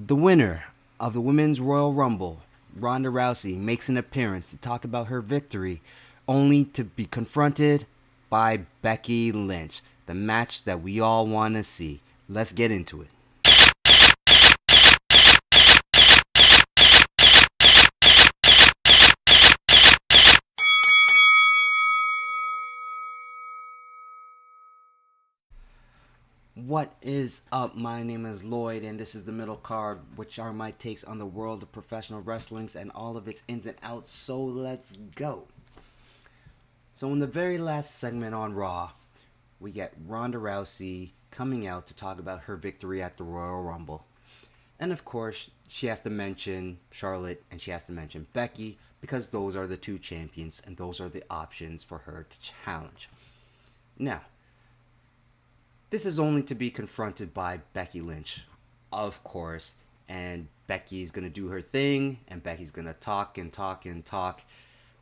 The winner of the Women's Royal Rumble, Ronda Rousey, makes an appearance to talk about her victory, only to be confronted by Becky Lynch. The match that we all want to see. Let's get into it. What is up? My name is Lloyd, and this is the middle card, which are my takes on the world of professional wrestling and all of its ins and outs. So let's go. So in the very last segment on Raw, we get Ronda Rousey coming out to talk about her victory at the Royal Rumble. And of course, she has to mention Charlotte and she has to mention Becky because those are the two champions and those are the options for her to challenge. Now, this is only to be confronted by Becky Lynch, of course, and Becky's going to do her thing, and Becky's going to talk and talk and talk,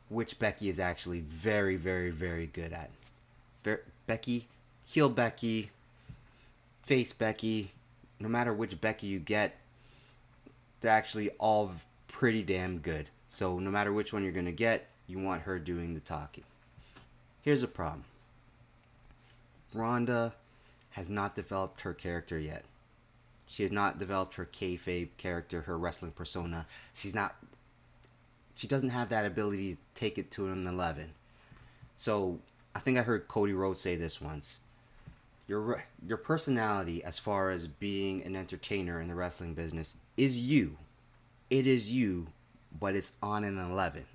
which Becky is actually very, very, very good at. Becky, heel Becky, face Becky, no matter which Becky you get, they're actually all pretty damn good. So no matter which one you're going to get, you want her doing the talking. Here's the problem. Ronda has not developed her character yet. She has not developed her kayfabe character, her wrestling persona. She doesn't have that ability to take it to an 11. So I think I heard Cody Rhodes say this once. Your personality as far as being an entertainer in the wrestling business is you. It is you, but it's on an 11.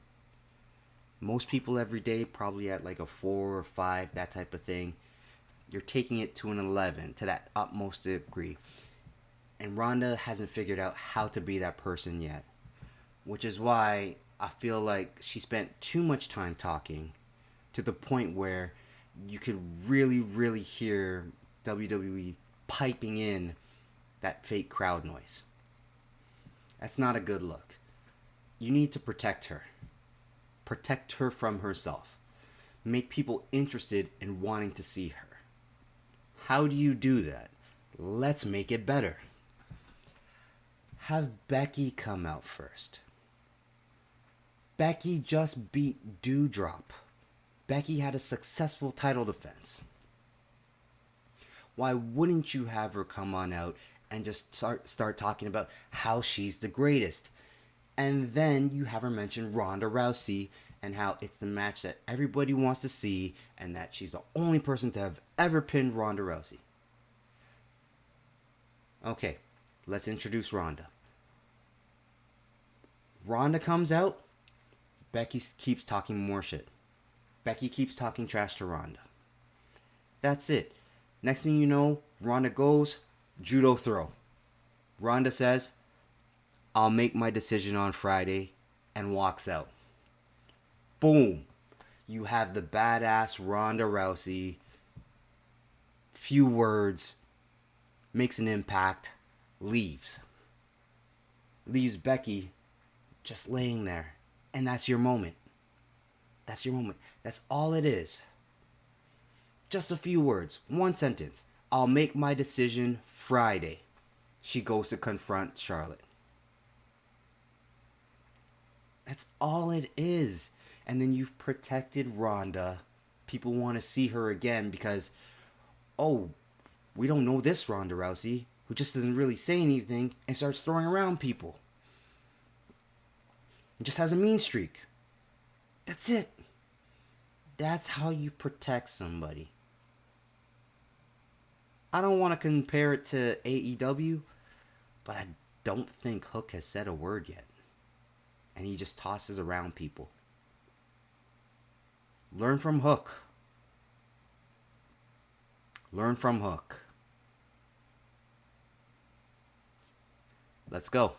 Most people every day probably at like a 4 or 5, that type of thing. You're taking it to an 11, to that utmost degree. And Ronda hasn't figured out how to be that person yet. Which is why I feel like she spent too much time talking to the point where you could really, really hear WWE piping in that fake crowd noise. That's not a good look. You need to protect her. Protect her from herself. Make people interested in wanting to see her. How do you do that? Let's make it better. Have Becky come out first. Becky just beat Doudrop. Becky had a successful title defense. Why wouldn't you have her come on out and just start talking about how she's the greatest? And then you have her mention Ronda Rousey and how it's the match that everybody wants to see and that she's the only person to have ever pinned Ronda Rousey. Okay, let's introduce Ronda. Ronda comes out, Becky keeps talking more shit. Becky keeps talking trash to Ronda. That's it. Next thing you know, Ronda goes, judo throw. Ronda says, I'll make my decision on Friday, and walks out. Boom. You have the badass Ronda Rousey. Few words. Makes an impact. Leaves. Leaves Becky just laying there. And that's your moment. That's your moment. That's all it is. Just a few words. One sentence. I'll make my decision Friday. She goes to confront Charlotte. That's all it is. And then you've protected Ronda. People want to see her again because, oh, we don't know this Ronda Rousey, who just doesn't really say anything and starts throwing around people. And just has a mean streak. That's it. That's how you protect somebody. I don't want to compare it to AEW, but I don't think Hook has said a word yet. And he just tosses around people. Learn from Hook. Learn from Hook. Let's go.